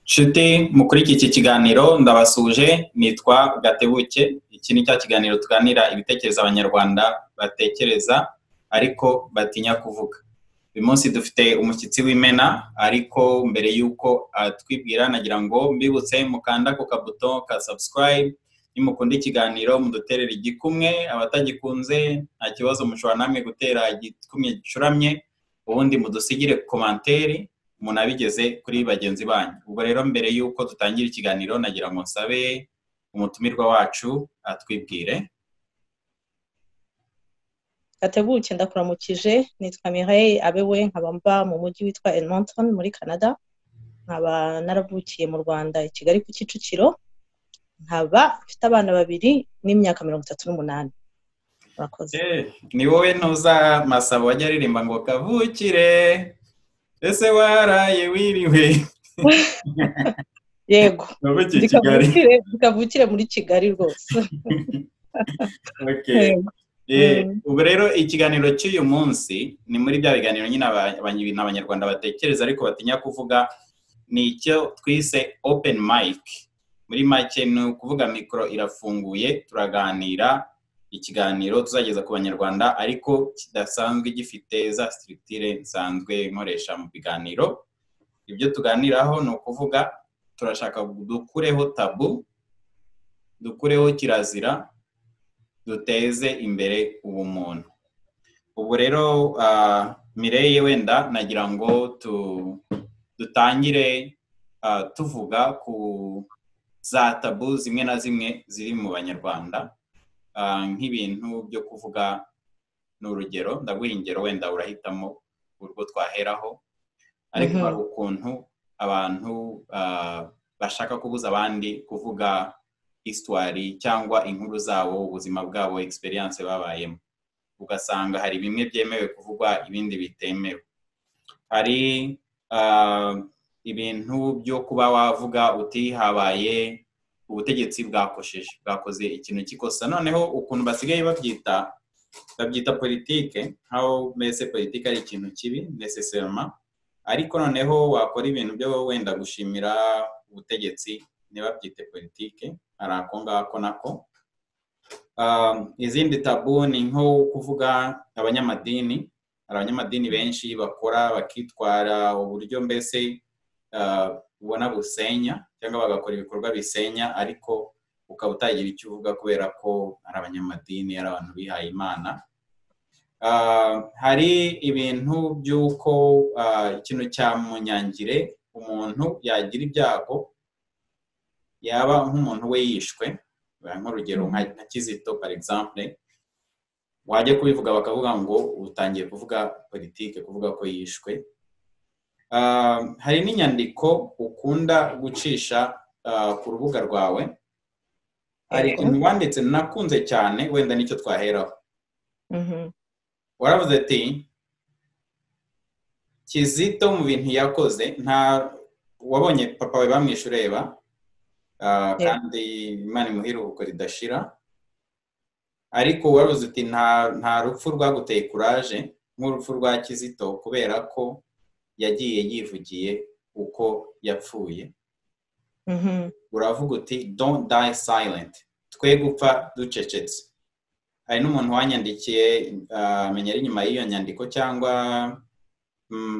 Nshuti mukuri iki kiganiro ndabasuje nitwa Gatebuke. Iki ni cya kiganiro tuganira ibitekerezo abanyarwanda batekereza ariko batinya kuvuga. Uyu munsi dufite umushyitsi w'imena, ariko mbere yuko twibwira nagira ngo mbibutse mukanda ku kabuto ka subscribe. Nimukunda ikiganiro muduterera igikumwe, abatagikunze nta kibazo mushobora namwe gutera igikumwe gicuramye, ubundi mudusigire commentaire munabigeze kuri bagenzi banyu. Ubwo rero mbere yuko dutangira ikiganiro nagira ngo nsabe umutumirwa wacu atwibwire. Gatebuke ndakuramukije, nitwa Mireille Abewe, nkaba mba mu mujyi witwa Edmonton muri Canada. Nkaba naravukiye mu Rwanda i Kigali ku Kicukiro. Nkaba mfite abana babiri n'imyaka 38. Murakoze. Ni wowe ntuza Masabo wajya aririmba ngo kavukire ese waraye wiriwe? Yego. Kavukire muri Kigali rwose. Okay. Ubwo rero ikiganiro cy'uyu munsi ni muri bya biganiro nyine abanyarwanda batekereza ariko batinya kuvuga, ni icyo twise open mic. Muri make ni ukuvuga mikoro irafunguye, turaganira ikiganiro tuzageza ku banyarwanda ariko kidasanzwe gifite za structure nsanzwe nkoresha mu biganiro. Ibyo tuganiraho ni ukuvuga turashaka dukureho tabu, dukureho kirazira, duteze imbere ubumuntu. Ubwo rero Mireille, wenda nagira ngo dutangire tuvuga ku za tabu zimwe na zimwe ziri mu banyarwanda, nk'ibintu byo kuvuga. N'urugero ndaguha ingero, wenda urahitamo urwo twaheraho. Ariko hari ukuntu abantu bashaka kubuza abandi kuvuga histoire cyangwa inkuru zabo, ubuzima bwabo, experience babayemo. Ugasanga hari bimwe byemewe kuvugwa, ibindi bitemewe. Hari ibintu byo kuba wavuga uti habaye ubutegetsi bwakoze ikintu kikosa, noneho ukuntu basigaye babyita politike, how mese politike ari ikintu kibi necessairement, ariko noneho wakora ibintu byo wenda gushimira ubutegetsi ntibabyite politike, hari ako ngako nako. Izindi tabu ni nko kuvuga abanyamadini. Hari abanyamadini benshi bakora bakitwara uburyo mbese ubona busenya, cyangwa bagakora ibikorwa bisenya, ariko ukaba utagira icyo uvuga kubera ko ari abanyamadini, ari abantu bihaye Imana. Hari ibintu by'uko ikintu cya munyangire, umuntu yagira ibyago, yaba nk'umuntu we yishwe, nk'urugero nka Kizito par exemple, wajya kubivuga bakavuga ngo utangiye kuvuga politike, kuvuga ko yishwe. Hari n'inyandiko ukunda gucisha ku rubuga rwawe. Hari ikintu wanditse nakunze cyane, wenda nicyo twaheraho. Waravuze ati Kizito mu bintu yakoze, wabonye papa we bamwishe ureba, kandi Imana imuhiruko ridashira, ariko waravuze ati nta rupfu rwaguteye courage nk'urupfu rwa Kizito, kubera ko yagiye yivugiye uko yapfuye. Uravuga uti don't die silent, twe gupfa ducecetse. Hari n'umuntu wanyandikiye amenya ari nyuma y'iyo nyandiko, cyangwa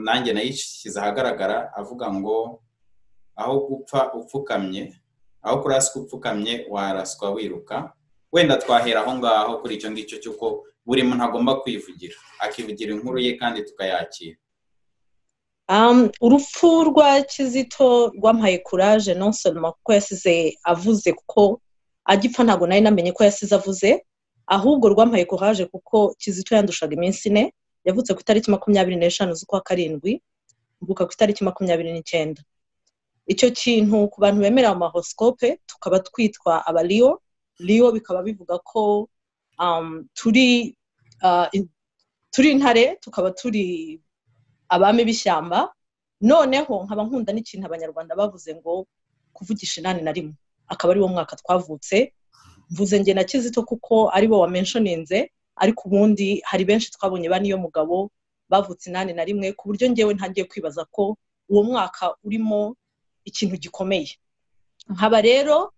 nanjye nayishyize ahagaragara, avuga ngo aho gupfa upfukamye, aho kuraswa upfukamye waraswa wiruka. Wenda twahera aho ngaho kuri icyo ngicyo cy'uko buri muntu agomba kwivugira, akivugira inkuru ye kandi tukayakira. Urupfu rwa Kizito rwampaye courage, non seulement kuko yasize avuze, kuko agipfa ntago nari namenye ko yasize avuze, ahubwo rwampaye courage kuko Kizito yandushaga iminsi 4. Yavutse ku itariki 25 z'ukwa karindwi, mvuka ku itariki 29. Icyo kintu ku bantu bemera mu horoscope tukaba twitwa aba Leo. Leo bikaba bivuga ko turi intare, tukaba turi abami b'ishyamba. Noneho nkaba nkunda n'ikintu abanyarwanda bavuze ngo kuvugisha 81, akaba ari wo mwaka twavutse. Mvuze nge na Kizito kuko ari bo wamentioninze, ariko ubundi hari benshi twabonye baniyo mugabo bavutse 81, ku buryo ngewe ntangiye kwibaza ko uwo mwaka urimo ikintu gikomeye. Nkaba rero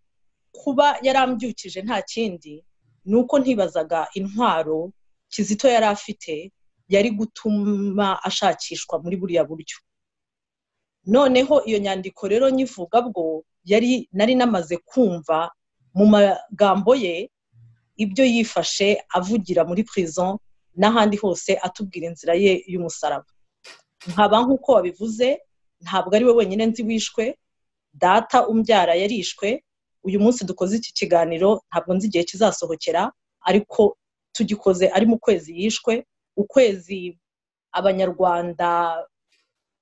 kuba yarambyukije nta kindi nuko ntibazaga intwaro Kizito yari afite yari gutuma ashakishwa muri buriya buryo. Noneho iyo nyandiko rero nyivuga bwo nari namaze kumva mu magambo ye ibyo yifashe avugira muri prison n'ahandi hose atubwira inzira ye y'umusaraba. Nkaba nk'uko wabivuze, ntabwo ari we wenyine nzi wishwe, data umbyara yarishwe. Uyu munsi dukoze iki kiganiro ntabwo nzi igihe kizasohokera, ariko tugikoze ari mu kwezi yishwe, ukwezi abanyarwanda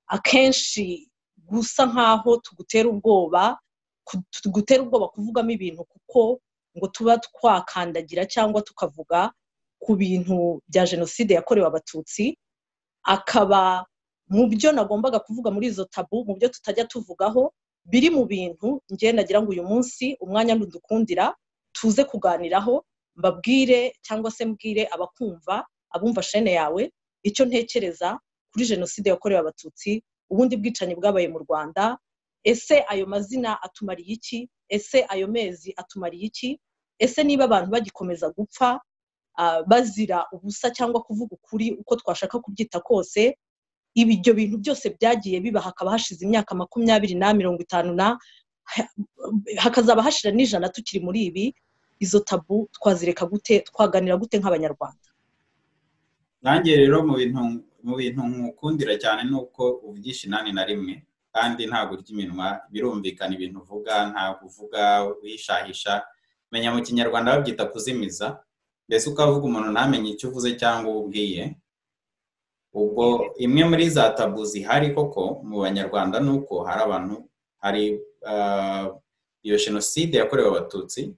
akenshi gusa nkaho tugutera ubwoba kuvugamo ibintu, kuko ngo tuba twakandagira cyangwa tukavuga ku bintu bya jenoside yakorewe abatutsi. Akaba mu byo nagombaga kuvuga muri izo tabu, mu byo tutajya tuvugaho, biri mu bintu njye nagira ngo uyu munsi umwanya ndudukundira tuze kuganiraho, mbabwire cyangwa se mbwire abakumva, abumva shene yawe, icyo ntekereza kuri jenoside yakorewe abatutsi, ubundi bwicanyi bwabaye mu Rwanda. Ese ayo mazina atumariye iki? Ese ayo mezi atumariye iki? Ese niba abantu bagikomeza gupfa bazira ubusa cyangwa kuvuga ukuri uko twashaka kubyita kose, ibyo bintu byose byagiye biba, hakaba hashize imyaka 20 na 50 hakazaba hashira n'ijana tukiri muri ibi, izo tabu twazireka gute? Twaganira gute nk'abanyarwanda? Nanjye rero mu bintu nkukundira cyane nuko uvugisha inani na rimwe kandi ntabwo urya iminwa, birumvikana ibintu uvuga, ntabwo uvuga wishahisha. Menya mu Kinyarwanda babyita kuzimiza, mbese ukavuga umuntu ntamenye icyo uvuze cyangwa ubwiye. Ubwo imwe muri za tabu zihari koko mu banyarwanda nuko hari abantu, hari iyo jenoside yakorewe abatutsi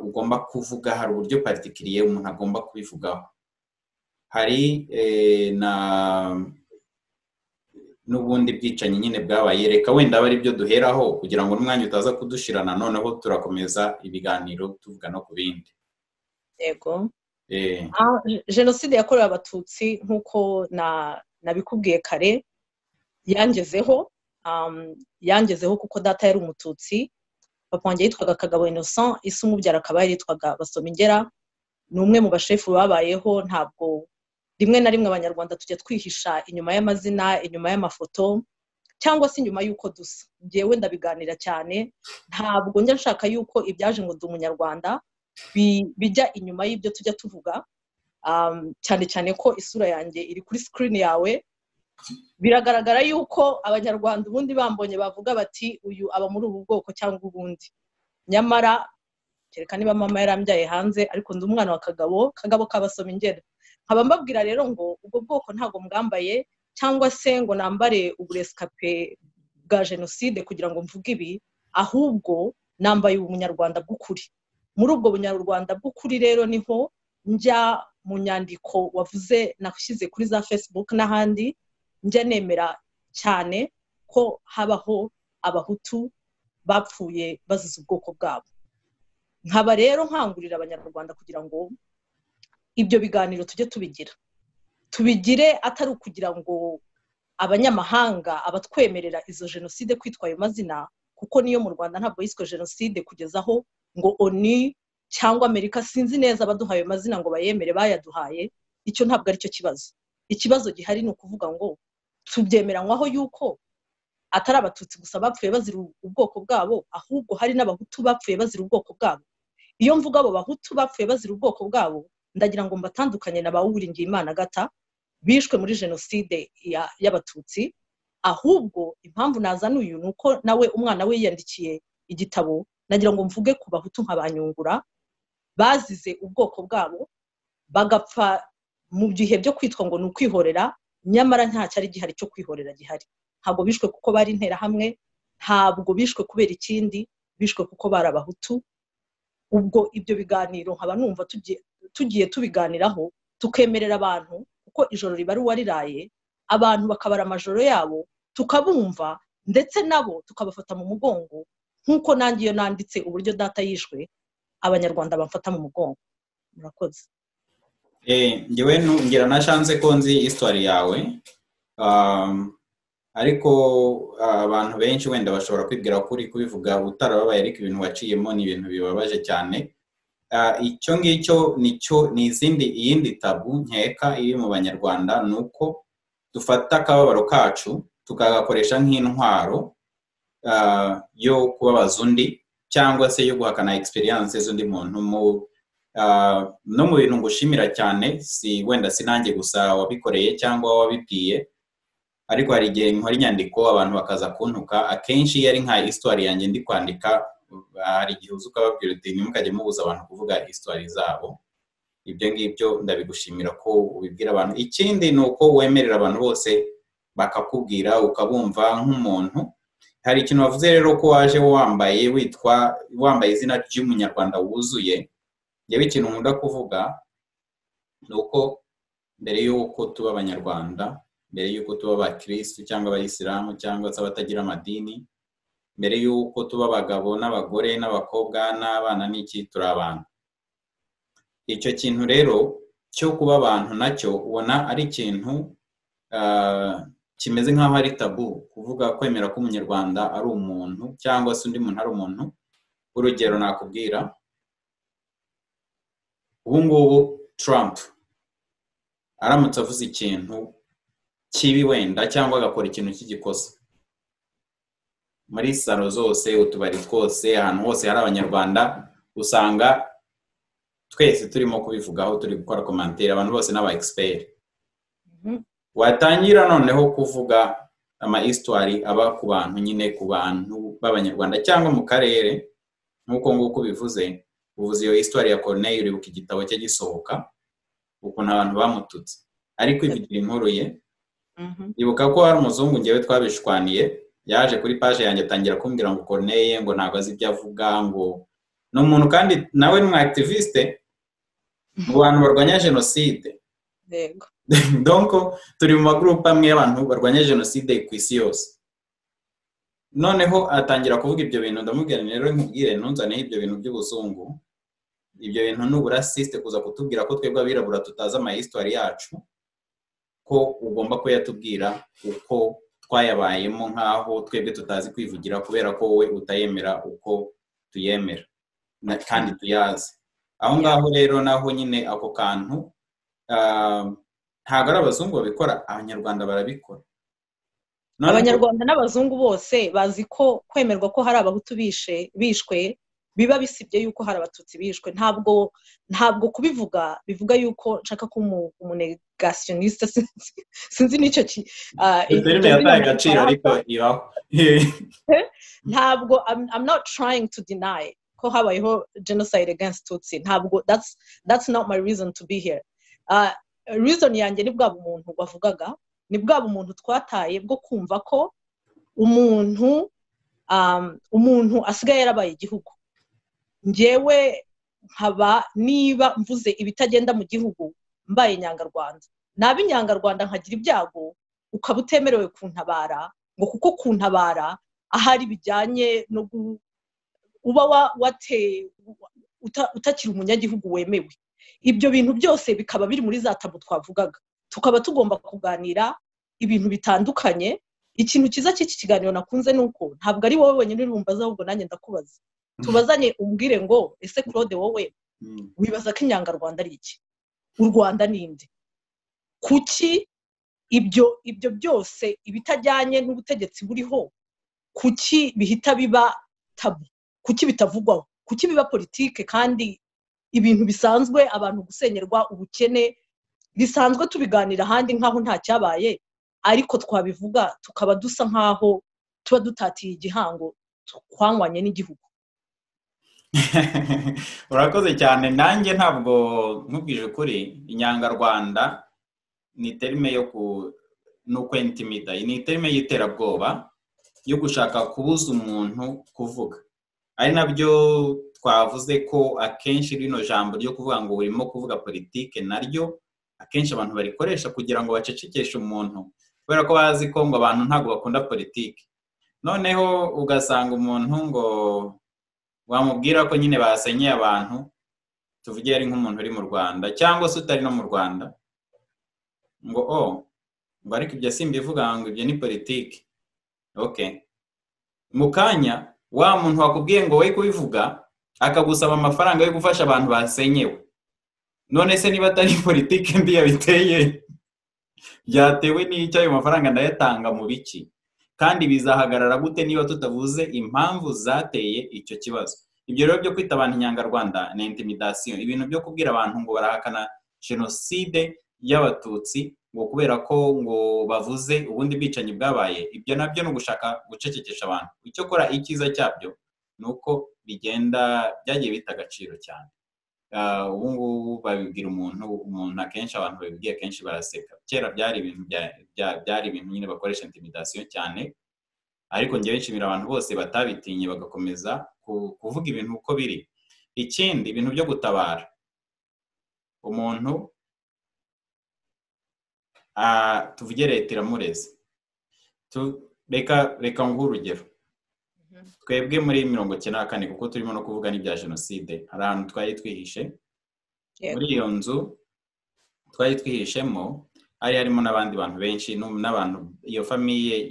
ugomba kuvuga, hari uburyo particulier umuntu agomba kubivugaho. Hari n'ubundi bwicanyi nyine bwabaye, reka wenda bari byo duheraho kugira ngo n'umwanya utaza kudushirana, noneho turakomeza ibiganiro tuvuga no ku bindi. Yego. Jenoside yakorewe abatutsi nk'uko nabikubwiye kare yangezeho kuko data yari umututsi, papa wanjye yitwaga Kagabo Innocent, ise umubyara akaba yitwaga Basomingera. Ni umwe mu bashefu babayeho. Ntabwo rimwe na rimwe abanyarwanda tujya twihisha inyuma y'amazina, inyuma y'amafoto, cyangwa se inyuma y'uko dusa. Njyewe ndabiganira cyane, ntabwo njya nshaka yuko ibyaje ngo ndi umunyarwanda bijya inyuma y'ibyo tujya tuvuga, cyane cyane ko isura yanjye iri kuri screen yawe. Biragaragara yuko abanyarwanda ubundi bambonye bavuga bati uyu aba muri ubu bwoko cyangwa ubundi. Nyamara kereka niba mama yarambyaye hanze, ariko ndi umwana wa Kagabo Kabasomingera. Nkaba mbabwira rero ngo ubwo bwoko ntago mbwambaye cyangwa se ngo nambare uburescape bwa jenoside kugira ngo mvuge ibi, ahubwo nambaye umunyarwanda bw'ukuri. Muri ubwo bunyarwanda bw'ukuri rero niho njya mu nyandiko wavuze nashyize kuri za Facebook n'ahandi, njya nemera cyane ko habaho abahutu bapfuye bazize ubwoko bwabo. Nkaba rero nkangurira abanyarwanda kugira ngo ibyo biganiro tujye tubigire atari ukugira ngo abanyamahanga abatwemerera izo jenoside kwitwa ayo mazina, kuko niyo mu Rwanda ntabwo yiswe jenoside kugezaho ngo ONU cyangwa Amerika, sinzi neza abaduhaye ayo mazina ngo bayemere, bayaduhaye. Icyo ntabwo ari cyo kibazo. Ikibazo gihari ni ukuvuga ngo tubyemeranywaho yuko atari abatutsi gusa bapfuye bazira ubwoko bwabo, ahubwo hari n'abahutu bapfuye bazira ubwoko bwabo. Iyo mvuga abo bahutu bapfuye bazira ubwoko bwabo, ndagira ngo mbatandukanye na Uwiringiyimana Agata bishwe muri jenoside y'abatutsi. Ahubwo impamvu nazana uyu nuko nawe umwana we yiyandikiye igitabo. Nagira ngo mvuge ku bahutu nka Banyungura bazize ubwoko bwabo bagapfa mu gihe byo kwitwa ngo ni ukwihorera, nyamara nta cyari gihari cyo kwihorera gihari. Ntabwo bishwe kuko bari intera hamwe, ntabwo bishwe kubera ikindi, bishwe kuko bari abahutu. Ubwo ibyo biganiro nkaba numva tugiye tubiganiraho, tukemerera abantu, kuko ijoro riba ari uwariraye, abantu bakabara amajoro yabo tukabumva, ndetse nabo tukabafata mu mugongo, nk'uko nanjye iyo nanditse uburyo data yishwe abanyarwanda bamfata mu mugongo. Murakoze. Njyewe ngira na chance ko nzi histoire yawe, ariko abantu benshi wenda bashobora kwibwira ko uri kubivuga utarababaye, ariko ibintu waciyemo ni ibintu bibabaje cyane. Icyo ngicyo ni iyindi tabu nkeka iri mu banyarwanda, ni uko dufata akababaro kacu tukagakoresha nk'intwaro yo kubabaza undi cyangwa se yo guhakana experience z'undi muntu. No mu bintu ngushimira cyane, wenda si nanjye gusa wabikoreye cyangwa wabibwiye, ariko hari igihe nkora inyandiko abantu bakaza kuntuka, akenshi iyo ari nka histoire yanjye ndi kwandika, hari igihe uza ukababwira uti ntimukajye mubuza abantu kuvuga histoire zabo. Ibyo ngibyo ndabigushimira ko ubibwira abantu. Ikindi ni uko wemerera abantu bose bakakubwira ukabumva nk'umuntu. Hari ikintu wavuze rero ko waje wambaye izina ry'umunyarwanda wuzuye. Yewe ikintu nkunda kuvuga ni uko mbere y'uko tuba abanyarwanda, mbere y'uko tuba abakirisitu cyangwa abayisilamu cyangwa se abatagira amadini, mbere y'uko tuba abagabo n'abagore n'abakobwa n'abana n'iki, turi abantu. Icyo kintu rero cyo kuba abantu nacyo ubona ari ikintu kimeze nk'aho ari tabu, kuvuga kwemera ko umunyarwanda ari umuntu cyangwa se undi muntu ari umuntu. Urugero nakubwira, ubu ngubu Trump aramutse avuze ikintu kibi wenda cyangwa agakora ikintu cy'igikosa, muri salo zose, utubari twose, ahantu hose hari abanyarwanda, usanga twese turimo kubivugaho, turi gukora commentaire, abantu bose n'aba expert. Watangira noneho kuvuga histoire aba ku bantu, nyine ku bantu b'abanyarwanda cyangwa mu karere, nk'uko nguko bivuze. Uvuze iyo histoire ya Corneille, uribuka igitabo cye gisohoka ukuntu abantu bamututse, ariko ivugira inkuru ye. Ibuka ko hari umuzungu ngewe twabishwaniye, yaje kuri page yanjye atangira kumbwira ngo Corneille ngo ntabwo azi ibyo avuga, ngo ni umuntu kandi nawe ni activiste mu bantu barwanya jenoside. Yego. Donc turi mu magroupe amwe y'abantu barwanya jenoside ku isi yose. Noneho atangira kuvuga ibyo bintu, ndamubwira rero nkubwire ntunzaneho ibyo bintu by'ubuzungu, ibyo bintu n'uburasiste kuza kutubwira ko twebwe abirabura tutazi histoire yacu, ko ugomba kuyatubwira uko twayabayemo, nk'aho twebwe tutazi kwivugira kubera ko wowe utayemera uko tuyemera kandi tuyazi. Aho ngaho rero naho nyine ako kantu ntabwo ari abazungu babikora, abanyarwanda barabikora. Abanyarwanda n'abazungu bose bazi ko kwemerwa ko hari abahutu bishwe biba bisibye yuko hari abatutsi bishwe. Ntabwo kubivuga bivuga yuko nshaka ko umunegationiste, sinzi n'icyo yataye agaciro, ariko ibaho. Ntabwo, I'm not trying to deny ko habayeho genocide against Tutsi. Ntabwo, that's not my reason to be here. Reason yanjye ni bwa bumuntu bavugaga, ni bwa bumuntu twataye bwo kumva ko umuntu asigaye yarabaye igihugu. Njyewe nkaba niba mvuze ibitagenda mu gihugu mbaye inyangarwanda, naba inyangarwanda nkagira ibyago ukaba utemerewe kuntabara, ngo kuko kuntabara ahari bijyanye no uba utakiri umunyagihugu wemewe. Ibyo bintu byose bikaba biri muri za tabu twavugaga, tukaba tugomba kuganira ibintu bitandukanye. Ikintu cyiza cy'iki kiganiro nakunze nuko ntabwo ari wowe wenyine urumbaza, ahubwo nanjye ndakubaza. Tubazanye umbwire ngo ese Claude wowe wibaza ko inyangarwanda ari iki? U Rwanda ninde? Kuki ibyo byose ibitajyanye n'ubutegetsi buriho, kuki bihita biba tabu? Kuki bitavugwaho? Kuki biba politike kandi ibintu bisanzwe, abantu gusenyerwa, ubukene bisanzwe tubiganira ahandi nkaho nta cyabaye, ariko twabivuga tukaba dusa nkaho tuba dutatiye igihango twanywanye n'igihugu. Urakoze cyane. Nanjye ntabwo nkubwije ukuri, inyangarwanda ni terime yo nuko intimida, ni terime y'iterabwoba yo gushaka kubuza umuntu kuvuga. Ari nabyo twavuze ko akenshi rino jambo ryo kuvuga ngo urimo kuvuga politike, naryo akenshi abantu barikoresha kugira ngo bacecekeshe umuntu, kubera ko bazi ko ngo abantu ntabwo bakunda politike. Noneho ugasanga umuntu ngo wamubwira ko nyine basenyeye abantu, tuvuge ari nk'umuntu uri mu Rwanda cyangwa se utari no mu Rwanda, ngo ngo ariko ibyo simbivuga, ngo ibyo ni politike. okay, mu kanya wa muntu wakubwiye ngo we kubivuga akagusaba amafaranga yo gufasha abantu basenyewe, none se niba atari politike mbi yabiteye, byatewe n'icyo ayo mafaranga ndayatanga mu biki? Kandi bizahagarara gute niba tutavuze impamvu zateye icyo kibazo? Ibyo rero byo kwita abantu inyangarwanda na intimidation, ibintu byo kubwira abantu ngo barahakana jenoside y'abatutsi ngo kubera ko ngo bavuze ubundi bicanyi bwabaye, ibyo nabyo no gushaka gucecekesha abantu. Icyo kora icyiza cyabyo nuko bigenda byagiye bita agaciro cyane. Ubu ngubu babibwira umuntu akenshi, abantu babibwiye kenshi baraseka. Kera byari ibintu byari ibintu nyine bakoresha intimidation cyane, ariko ngewe nshimira abantu bose batabitinye bagakomeza kuvuga ibintu uko biri. Ikindi, ibintu byo gutabara umuntu, tuvuge leta iramureze, reka nguhe urugero. Twebwe muri 1994, kuko turimo no kuvuga n'ibya jenoside, hari ahantu twari twihishe. Muri iyo nzu twari twihishemo hari harimo n'abandi bantu benshi, n'abantu, iyo famiye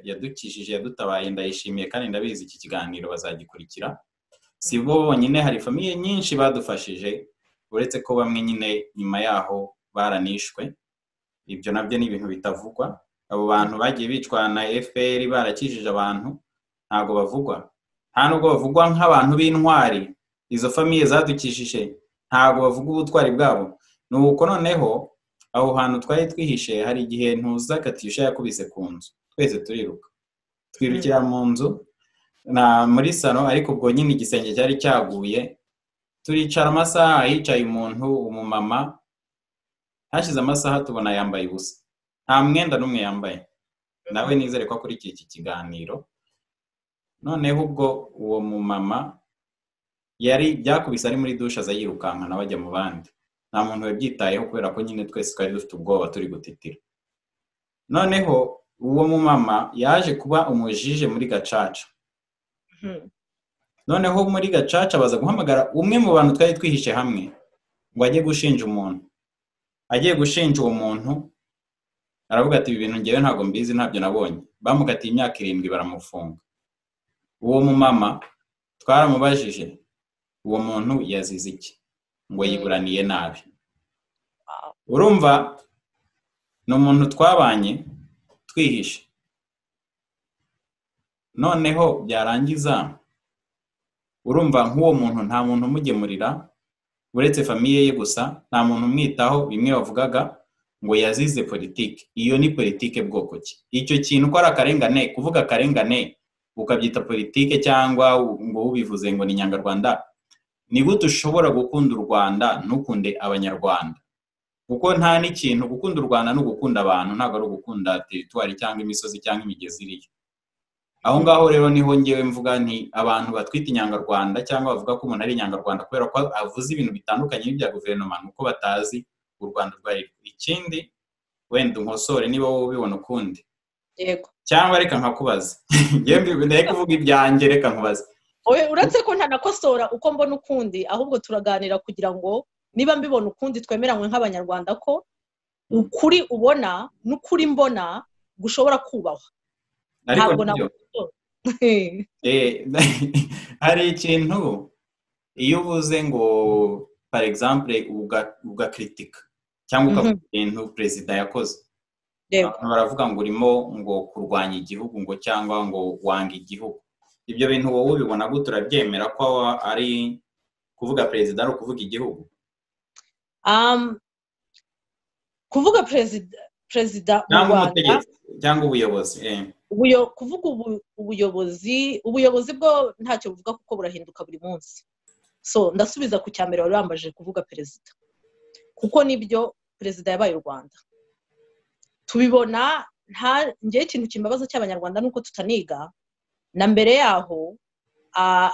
yadukishije yadutabaye, ndayishimiye kandi ndabizi iki kiganiro bazagikurikira. Si bo bonyine, hari famiye nyinshi badufashije, uretse ko bamwe nyine nyuma yaho baranishwe. Ibyo nabyo ni ibintu bitavugwa. Abo bantu bagiye bicwa na FPR barakijije abantu, ntago bavugwa. Nta nubwo bavugwa nk'abantu b'intwari. Izo famiye zadukishije ntago bavuga ubutwari bwabo. Nuko noneho aho hantu twari twihishe, hari igihe ntuza Katyusha yakubise ku nzu, twese turiruka, twirukira mu nzu na muri salo, ariko ubwo nyine igisenge cyari cyaguye. Turicara amasaha, hicaye umuntu, umumama. Hashize amasaha tubona yambaye ubusa, nta mwenda n'umwe yambaye. Nawe nizere ko kuri iki kiganiro. Noneho ubwo uwo mumama yari byakubise ari muri dusha aza yirukanka nawe ajya mu bandi. Nta muntu wabyitayeho kubera ko nyine twese twari dufite ubwoba turi gutitira. Noneho uwo mumama yaje kuba umujije muri Gacaca. Noneho muri Gacaca baza guhamagara umwe mu bantu twari twihishe hamwe ngo ajye gushinja umuntu. Agiye gushinja uwo muntu, aravuga ati ibi bintu ngewe ntago mbizi, ntabyo nabonye. Bamukatiye imyaka 7 baramufunga. Uwo mumama twaramubajije, uwo muntu yazize iki? Ngo yiburaniye nabi. Urumva, no muntu twabanye twihishe. Noneho byarangiza, urumva nk'uwo muntu nta muntu umugemurira uretse famiye ye gusa, nta muntu umwitaho. Bimwe bavugaga ngo yazize politike. Iyo ni politike bwoko ki? Icyo kintu ko ari akarengane, kuvuga akarengane ukabyita politike cyangwa ngo ubivuze ngo ni inyangarwanda, ni gute ushobora gukunda u Rwanda ntukunde abanyarwanda? Kuko nta n'ikintu, gukunda u Rwanda no gukunda abantu, ntabwo ari ugukunda territoire cyangwa imisozi cyangwa imigezi iriyo. Aho ngaho rero niho ngewe mvuga nti abantu batwita inyangarwanda cyangwa bavuga ko umuntu ari inyangarwanda kubera ko avuze ibintu bitandukanye n'ibya guverinoma, nuko batazi u Rwanda rwari. Ikindi, wenda unkosore niba wowe ubibona ukundi. Yego. Cyangwa reka nkakubaza. Ngewe ndeke kuvuga ibyanjye, reka nkubaze. Uretse ko ntanakosora uko mbona ukundi, ahubwo turaganira kugira ngo niba mbibona ukundi twemeranywe nk'abanyarwanda ko ukuri ubona n'ukuri mbona gushobora kubahwa. Ntabwo nabwo. Hari ikintu iyo uvuze ngo par exemple ugakritika cyangwa ukavuga ibintu perezida yakoze, baravuga ngo urimo ngo kurwanya igihugu ngo cyangwa ngo wanga igihugu. Ibyo bintu wowe ubibona gute? Urabyemera ko ari kuvuga perezida ari kuvuga igihugu? Kuvuga perezida mu Rwanda cyangwa ubuyobozi, kuvuga ubuyobozi bwo ntacyo buvuga kuko burahinduka buri munsi. So ndasubiza ku cyambere wari wambaje kuvuga perezida, kuko nibyo perezida yabaye u Rwanda. Tubibona, ngewe ikintu kimbabaza cy'abanyarwanda nuko tutaniga na mbere yaho.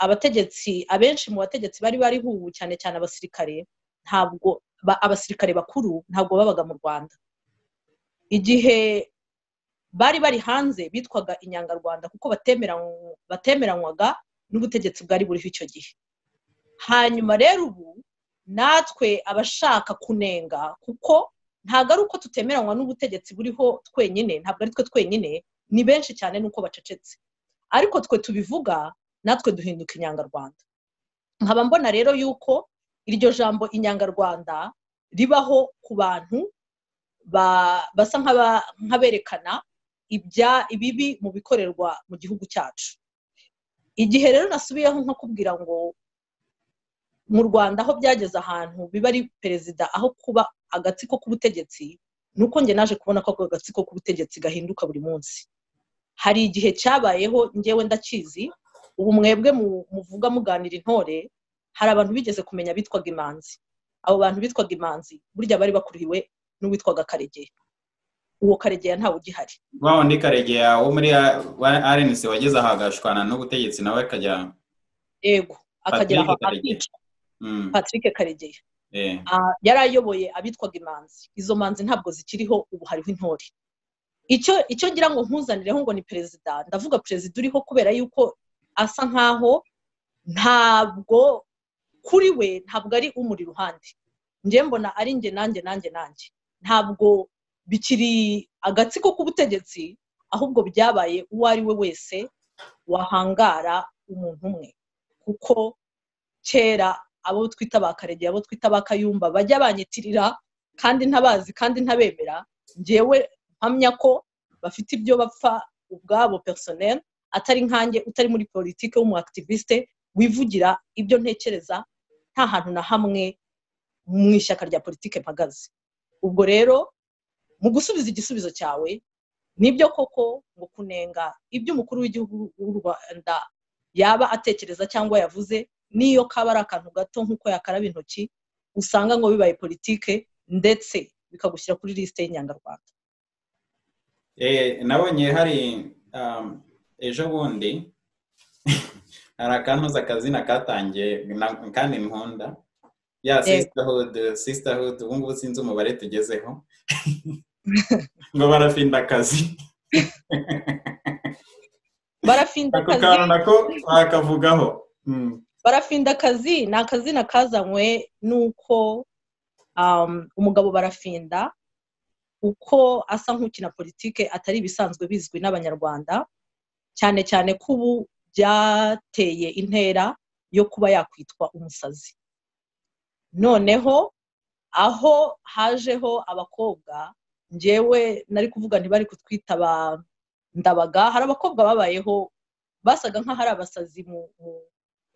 Abategetsi, abenshi mu bategetsi bari bariho cyane cyane abasirikare, ntabwo abasirikare bakuru ntabwo babaga mu Rwanda. Igihe bari hanze bitwaga inyangarwanda kuko batemeranywaga n'ubutegetsi bwari buriho icyo gihe. Hanyuma rero ubu natwe abashaka kunenga, kuko ntabwo ari uko tutemeranywa n'ubutegetsi buriho twenyine, ntabwo ari twe twenyine, ni benshi cyane nuko bacecetse ariko twe tubivuga natwe duhinduka inyangarwanda nkaba mbona rero yuko iryo jambo inyangarwanda ribaho ku bantu basa nk'aberekana ibibi mu bikorerwa mu gihugu cyacu igihe rero nasubiyeho nko kubwira ngo mu Rwanda aho byageze ahantu biba ari perezida aho kuba agatsiko k'ubutegetsi nuko nge naje kubona ko agatsiko k'ubutegetsi gahinduka buri munsi hari igihe cyabayeho ngewe ndakizi ubu mwebwe muvuga muganira intore hari abantu bigeze kumenya bitwaga imanzi abo bantu bitwaga imanzi burya bari bakuriwe n'uwitwaga Karegeya uwo Karegeya ntawe ugihari waho ndi Karegeya wo muri RNC wageze ahagashwana n'ubutegetsi nawe akajya yego akagera aho akicwa Patrick Karegeya yari ayoboye abitwaga imanzi izo manzi ntabwo zikiriho ubu hariho intore icyo ngira ngo nkuzanireho ngo ni perezida ndavuga perezida uriho kubera yuko asa nkaho ntabwo kuri we ntabwo ari umuri ruhande njye mbona ari njye nanjye ntabwo bikiri agatsiko k'ubutegetsi ahubwo byabaye uwo ari we wese wahangara umuntu umwe kuko kera abo twita ba Karegeya abo twita ba Kayumba bajya banyitirira kandi ntabazi kandi ntabemera njyewe mpamya ko bafite ibyo bapfa ubwabo personnel atari nkanjye utari muri politike w'umu activiste wivugira ibyo ntekereza nta hantu na hamwe mu ishyaka rya politike mpagaze ubwo rero mu gusubiza igisubizo cyawe nibyo koko ngo kunenga ibyo umukuru w'igihugu w'u Rwanda yaba atekereza cyangwa yavuze niyo kaba ari akantu gato nk'uko yakaraba intoki usanga ngo bibaye politike ndetse bikagushyira kuri liste y'inyangarwanda nabonye hari ejo bundi hari akantuza akazina katangiye kandi nkunda ya sisterhood ubu ngubu sinzi umubare tugezeho ngo barafinda akazi barafinda akazi ako kantu nako bakavugaho barafinda akazi ni akazina kazanywe nuko umugabo Barafinda uko asa nk'ukina politike atari ibisanzwe bizwi n'abanyarwanda cyane cyane ko ubu byateye intera yo kuba yakwitwa umusazi noneho aho hajeho abakobwa njyewe nari kuvuga ntibari kutwita Ndabaga hari abakobwa babayeho basaga nk'aho ari abasazi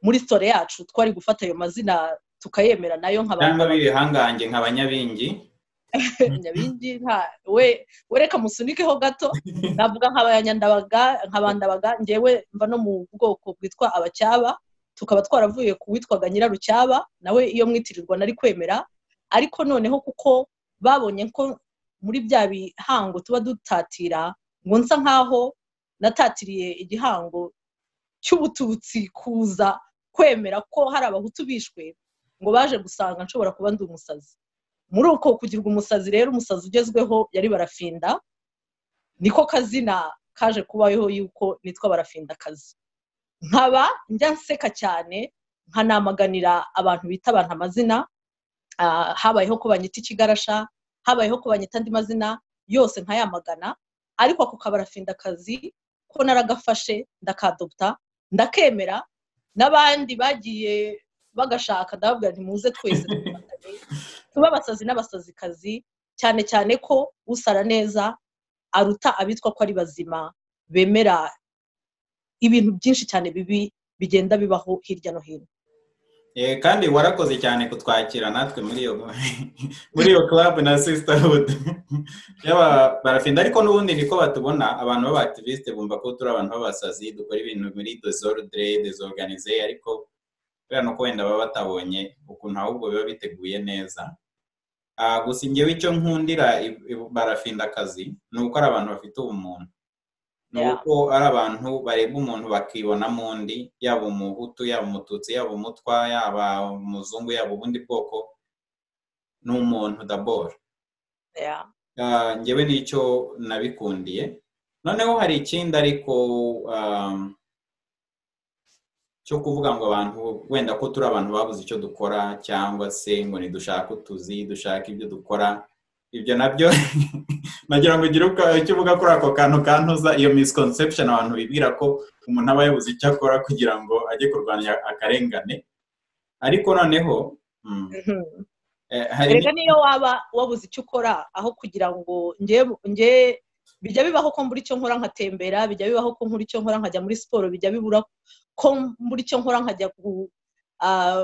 muri story yacu twari gufata ayo mazina tukayemera nayo cyangwa bihangange nk'abanyabingi Nyabingi we reka musunikeho gato navuga nk'abandabaga njyewe mva no mu bwoko bwitwa abacyaba tukaba twaravuye ku witwaga Nyirarucyaba nawe iyo mwitirirwa nari kwemera ariko noneho kuko babonye ko muri bya bihango tuba dutatira ngo nsa nkaho natatiriye igihango cy'ubututsi kuza kwemera ko hari abahutu bishwe ngo baje gusanga nshobora kuba ndi umusazi muri uko kugirwa umusazi rero umusazi ugezweho yari Barafinda niko kazina kaje kubayeho yuko nitwa Barafinda kazi nkaba njya nseka cyane nkanamaganira abantu bita abantu amazina habayeho ko banyita ikigarasha habayeho ko banyita andi mazina yose nkayamagana ariko ako Barafinda kazi ko naragafashe ndakadopta ndakemera n'abandi bagiye bagashaka ndababwira ntimuze twese tuba abasazi n'abasazikazi cyane cyane ko usara neza aruta abitwa ko ari bazima bemera ibintu byinshi cyane bibi bigenda bibaho hirya no hino kandi warakoze cyane kutwakira natwe muri iyo club na sisterhood yaba Barafinda ariko n'ubundi niko batubona abantu b'aba activiste bumva ko turi abantu b'abasazi dukora ibintu muri desorganisé ariko kubera no wenda baba batabonye ukuntu ahubwo biba biteguye neza gusa njyewe icyo nkundira Barafinda akazi ni uko ari abantu bafite ubumuntu ni uko ari abantu bareba umuntu bakibonamo undi yaba umuhutu yaba umututsi yaba umutwa yaba umuzungu yaba ubundi bwoko ni umuntu d'abord njyewe nicyo nabikundiye noneho hari ikindi ariko cyo kuvuga ngo abantu wenda ko turi abantu babuze icyo dukora cyangwa se ngo nidushaka utuzi dushaka ibyo dukora ibyo nabyo nagira ngo ugire icyo uvuga kuri ako kantu kantuza iyo misconception abantu bibwira ko umuntu aba yabuze icyo akora kugira ngo ajye kurwanya akarengane, ariko noneho reka niyo waba wabuze icyo ukora aho kugira ngo nge bijya bibaho ko mbura icyo nkora nkatembera, bijya bibaho ko nkora icyo nkora nkajya muri siporo, bijya bibura ko mbura icyo nkora nkajya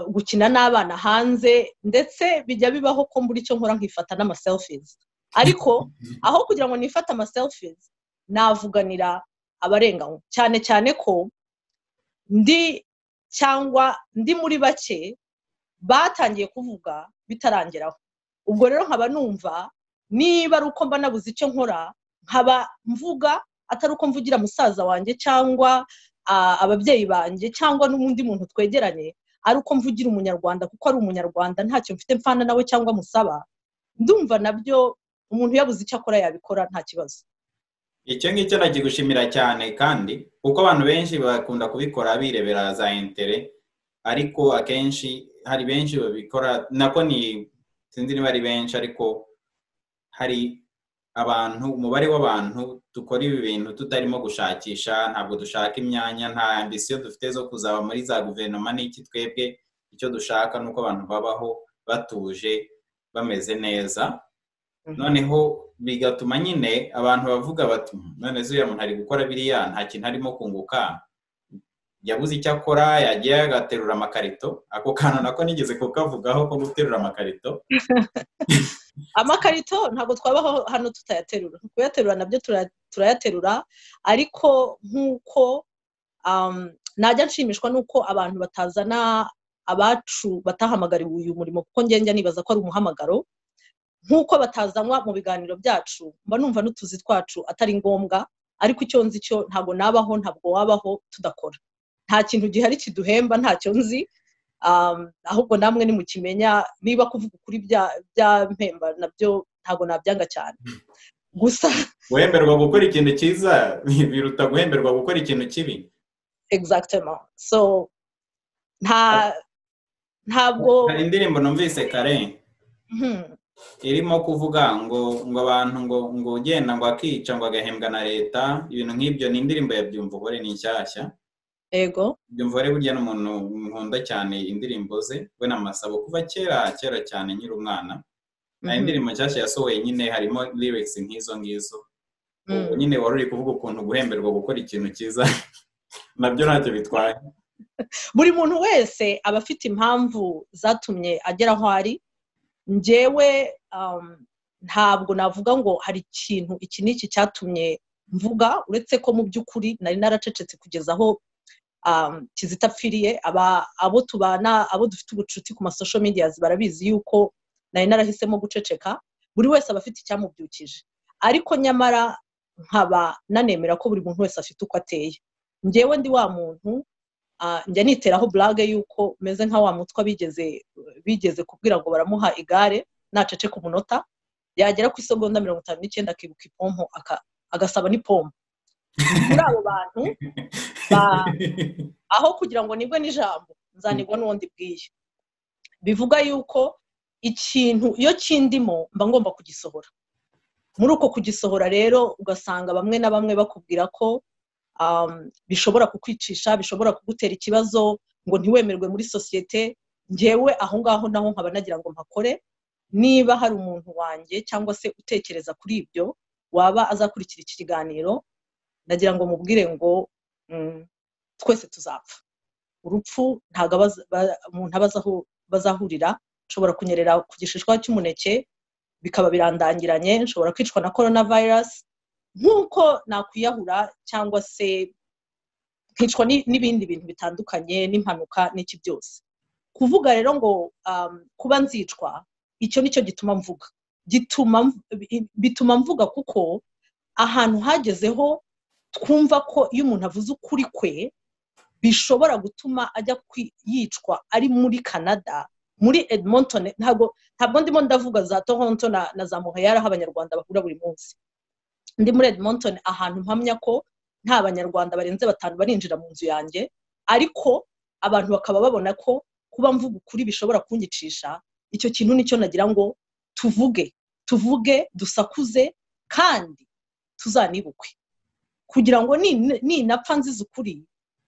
gukina n'abana hanze, ndetse bijya bibaho ko mbura icyo nkora nkifata n'amaselfies. Ariko aho kugira ngo nifate amaselfies navuganira abarenganywa, cyane cyane ko ndi muri bake batangiye kuvuga bitarangeraho. Ubwo rero nkaba numva niba ari uko mba nabuze icyo nkora, nkaba mvuga atari uko mvugira musaza wanjye cyangwa ababyeyi banjye cyangwa n'undi muntu twegeranye, ari uko mvugira umunyarwanda kuko ari umunyarwanda ntacyo mfite mfana nawe cyangwa musaba, ndumva nabyo umuntu yabuze icyo akora yabikora nta kibazo. Icyo ngicyo nakigushimira cyane, kandi kuko abantu benshi bakunda kubikora birebera za intere, ariko akenshi hari benshi babikora nako sinzi niba ari benshi, ariko hari abantu, umubare w'abantu dukora ibi bintu tutarimo gushakisha, ntabwo dushaka imyanya, nta ambisiyo dufite zo kuzaba muri za guverinoma n'iki. Twebwe icyo dushaka nuko abantu babaho batuje bameze neza. Noneho bigatuma nyine abantu bavuga bati none zuriya muntu ari gukora biriya nta kintu arimo kunguka, yabuze icyo akora, yagiye agaterura amakarito. Ako kantu nako nigeze kukavugaho ko guterura amakarito. Amakarito ntabwo twabaho hano tutayaterura, kuyaterura nabyo turayaterura, ariko nk'uko najya nshimishwa n'uko abantu batazana abacu batahamagariwe uyu murimo, kuko njya nibaza ko ari umuhamagaro, nk'uko batazanwa mu biganiro byacu, mba numva n'utuzi twacu atari ngombwa. Ariko icyo nzi cyo ntabwo nabaho, ntabwo wabaho tudakora. Nta kintu gihari kiduhemba, ntacyo nzi, ahubwo namwe nimukimenya. Niba kuvuga ukuri bya mpemba nabyo ntabwo nabyanga cyane, gusa guhemberwa gukora ikintu cyiza biruta guhemberwa gukora ikintu kibi. Exactement. So ntabwo hari indirimbo numvise kare irimo kuvuga ngo abantu ngo ugenda ngo akica ngo agahembwa na leta, ibintu nk'ibyo. Ni indirimbo ya Byumvuhore, ni nshyashya. Ego Byumvuhore burya n'umuntu nkunda cyane indirimbo ze, we n'amasabo kuva kera cyane nyiri umwana. Na indirimbo nshyashya yasohoye nyine harimo lyrics nk'izo ngizo. Nyine wari uri kuvuga ukuntu guhemberwa gukora ikintu cyiza nabyo ntacyo bitwaye. Buri muntu wese aba afite impamvu zatumye agera aho ari. Njyewe ntabwo navuga ngo hari ikintu iki n'iki cyatumye mvuga, uretse ko mu by'ukuri nari naracecetse kugeza aho Kizito apfiriye. Abo tubana, abo dufite ubucuti ku masocial media barabizi yuko nari narahisemo guceceka. Buri wese aba afite icyamubyukije, ariko nyamara nkaba nanemera ko buri muntu wese afite uko ateye. Njyewe ndi wa muntu njya niteraho blague yuko meze nka wa mutwa bigeze kubwira ngo baramuha igare nacece ku munota, yagera ku isegonda 59 akibuka ipompo agasaba n'ipompo. Muri abo bantu aho kugira ngo nibwe n'ijambo nzanirwa n'undi bwiye. Bivuga yuko ikintu iyo kindimo mba ngomba kugisohora. Muri uko kugisohora rero ugasanga bamwe na bamwe bakubwira ko bishobora kukwicisha, bishobora kugutera ikibazo, ngo ntiwemerwe muri sosiyete. Njyewe aho ngaho naho nkaba nagira ngo mpakore. Niba hari umuntu wanjye cyangwa se utekereza kuri ibyo waba azakurikira iki kiganiro, nagira ngo mubwire ngo twese tuzapfa. Urupfu ntago umuntu abazaho bazahurira. Nshobora kunyerera ku gishishwa cy'umuneke bikaba birandangiranye, nshobora kwicwa na coronavirus, nk'uko nakwiyahura cyangwa se nkicwa n'ibindi bintu bitandukanye, n'impanuka n'iki byose. Kuvuga rero ngo kuba nzicwa, icyo nicyo gituma mvuga, bituma mvuga kuko ahantu hagezeho twumva ko iyo umuntu avuze ukuri kwe bishobora gutuma ajya yicwa ari muri Canada, muri Edmonton. Ntabwo ndimo ndavuga za Toronto na za Montreal aho abanyarwanda bahura buri munsi. Ndi muri Edmonton, ahantu mpamya ko nta banyarwanda barenze 5 barinjira mu nzu yanjye, ariko abantu bakaba babona ko kuba mvuga ukuri bishobora kunyicisha. Icyo kintu nicyo nagira ngo tuvuge, dusakuze, kandi tuzanibukwe kugira ngo ninapfa nziza ukuri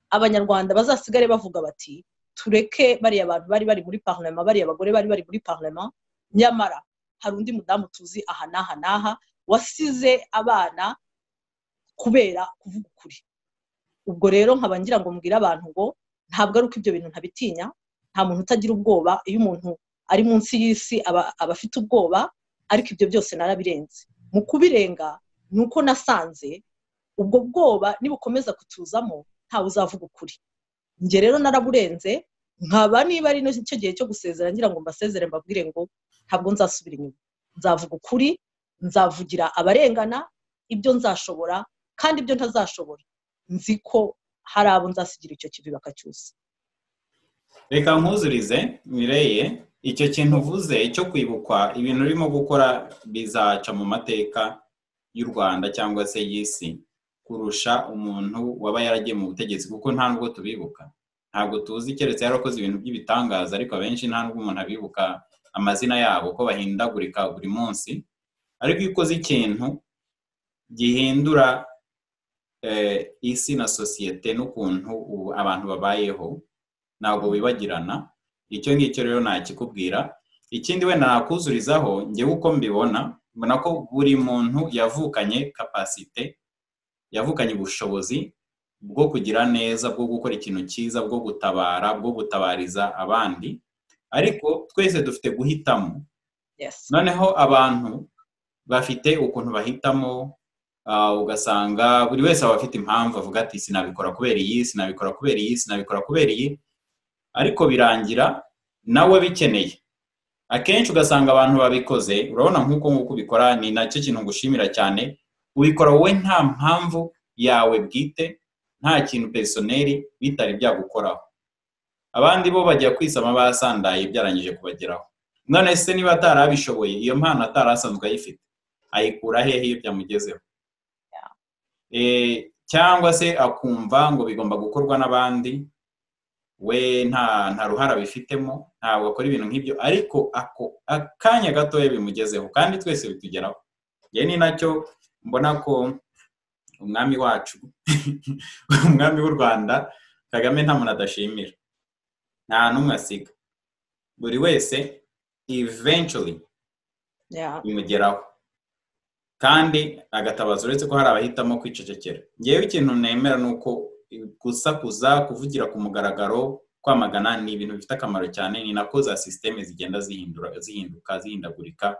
abanyarwanda bazasigare bavuga bati tureke bariya abantu bari muri parlement, bariya abagore bari muri parlement, nyamara hari undi mudamu tuzi aha n'aha n'aha wasize abana kubera kuvuga ukuri. Ubwo rero nkaba ngira ngo mbwira abantu ngo ntabwo ari uko ibyo bintu ntabitinya, nta muntu utagira ubwoba, iyo umuntu ari munsi y'isi aba afite ubwoba, ariko ibyo byose narabirenze. Mu kubirenga nuko nasanze ubwo bwoba nibukomeza kutuzamo ntawe uzavuga ukuri. Nge rero naraburenze, nkaba niba ari cyo gihe cyo gusezera ngira ngo mbasezere mbabwire ngo ntabwo nzasubira inyuma, nzavuga ukuri, nzavugira abarengana ibyo nzashobora, kandi ibyo ntazashobora nzi ko hari abo nzasigira icyo kivi bakacyusa. Reka nkuzurize Mireye, icyo kintu uvuze cyo kwibukwa ibintu urimo gukora bizaca mu mateka y'u Rwanda cyangwa se y'isi kurusha umuntu waba yaragiye mu butegetsi, kuko nta nubwo tubibuka, ntabwo tuzi keretse yarakoze ibintu by'ibitangaza, ariko abenshi nta nubwo umuntu abibuka amazina yabo ko bahindagurika buri munsi. Ariko iyo ukoze ikintu gihindura isi na sosiyete n'ukuntu abantu babayeho ntabwo wibagirana. Icyo ngicyo rero nakikubwira. Ikindi we nakuzurizaho ngewe uko mbibona ko buri muntu yavukanye capacité, yavukanye ubushobozi bwo kugira neza, bwo gukora ikintu cyiza, bwo gutabara, bwo gutabariza abandi, ariko twese dufite guhitamo. Noneho abantu bafite ukuntu bahitamo, ugasanga buri wese aba afite impamvu avuga ati sinabikora kubera iyi, sinabikora kubera iyi, sinabikora kubera iyi, ariko birangira nawe bikeneye. Akenshi ugasanga abantu babikoze, urabona nk'uko ubikora, ni nacyo kintu ngushimira cyane, ubikora wowe nta mpamvu yawe bwite, nta kintu personnel bitari byagukoraho. Abandi bo bajya kwisama basandaye byarangije kubageraho. None se niba atarabishoboye, iyo mpano atarasanzwe ayifite, ayikura hehe iyo byamugezeho? Cyangwa se akumva ngo bigomba gukorwa n'abandi, we nta ruhara bifitemo, ntabwo akora ibintu nk'ibyo, ariko akanya gatoya bimugezeho, kandi twese bitugeraho. Ye ni nacyo mbona ko umwami wacu umwami w'u Rwanda Kagame nta muntu adashimira, nta n'umwe asiga, buri wese eventually bimugeraho, kandi agatabaza. Uretse ko hari abahitamo kwicecekera, ngewe ikintu nemera nuko gusakuza, kuvugira ku mugaragaro, kwamagana ni ibintu bifite akamaro cyane. Ni nako za systeme zigenda zihinduka, zihindagurika.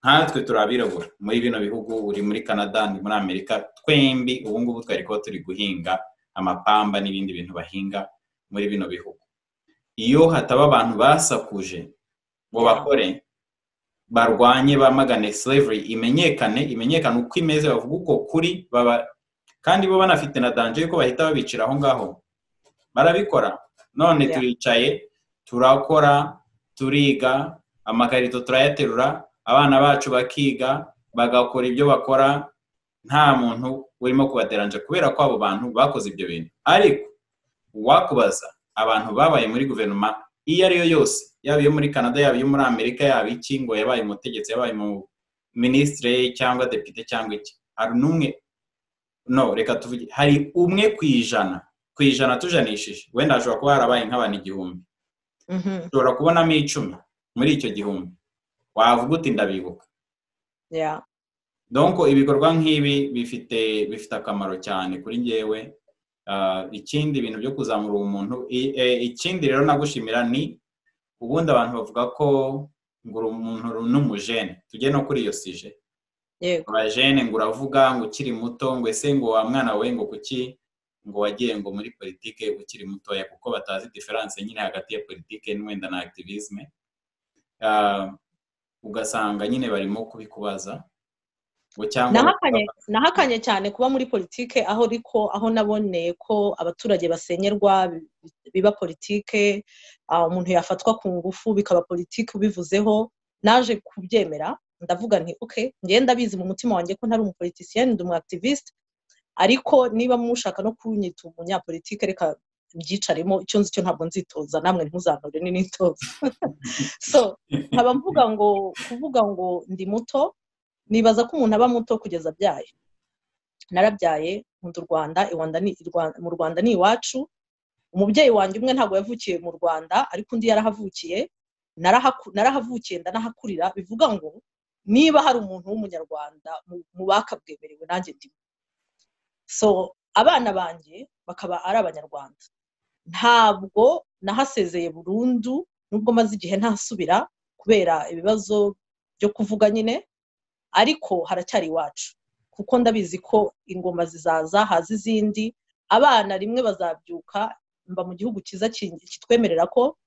Nkatwe turabirabura muri bino bihugu, uri muri Canada, ndi muri Amerika, twembi ubu ngubu twari ko turi guhinga amapamba n'ibindi bintu bahinga muri bino bihugu. Iyo hataba abantu basakuje ngo bakore, barwanye, bamagane slavery, imenyekane uko imeze, bavuga uko kuri, baba kandi bo banafite na danger yuko bahita babicira aho ngaho, barabikora. None turicaye, turakora, turiga, amakarito turayaterura, abana bacu bakiga, bagakora ibyo bakora, nta muntu urimo kubaderanje kubera ko abo bantu bakoze ibyo bintu. Ariko wakubaza abantu babaye muri guverinoma iyo ari yo yose, yaba iyo muri Canada, yaba iyo muri Amerika, yaba iki, ngo yabaye umutegetsi, yabaye mu ministre cyangwa depite cyangwa iki, hari n'umwe, no reka tuvuge hari umwe kwijana tujanishije, wenda ashobora kuba harabaye nk'abantu 1000, ushobora kubonamo 10 muri icyo 1000, wavuga uti ndabibuka. Donc ibikorwa nk'ibi bifite akamaro cyane kuri ngewe. Ikindi ibintu byo kuzamura umuntu, ikindi rero nagushimira ni ubundi abantu bavuga ko ngo umuntu n'umujene, tujye no kuri iyo sije. Abajene ngo uravuga ngo ukiri muto, ngo ese ngo wa mwana we ngo kuki ngo wagiye ngo muri politike ukiri mutoya, kuko batazi difference nyine hagati ya politike n'wenda na activisme. Ugasanga nyine barimo kubikubaza. Nahakanye cyane kuba muri politike, aho naboneye ko abaturage basenyerwa biba politike, umuntu yafatwa ku ngufu bikaba politike ubivuzeho. Naje kubyemera, ndavuga nti okay, ngenda bizi mu mutima wanjye ko ntari umupolitician, ndi umu activist, ariko niba mushaka no kunyita umunyapolitike reka byicaremo, icyo nzi cyo ntabwo nzitoza, namwe ntuzanore n'intoza. So nkaba mvuga ngo kuvuga ngo ndi muto nibaza ko umuntu aba muto kugeza abyaye. Narabyaye mu Rwanda, mu Rwanda ni iwacu. Umubyeyi wanjye umwe ntabwo yavukiye mu Rwanda ariko undi yarahavukiye, narahavukiye ndanahakurira, bivuga ngo niba hari umuntu w'umunyarwanda mu bakabwemerewe nanjye ndimo. So abana banjye bakaba ari abanyarwanda. Ntabwo nahasezeye burundu nubwo maze igihe ntasubira kubera ibibazo byo kuvuga nyine, ariko haracyari iwacu kuko ndabizi ko ingoma zizaza haza izindi. Abana rimwe bazabyuka. Mba mu gihugu cyiza kitwemerera ko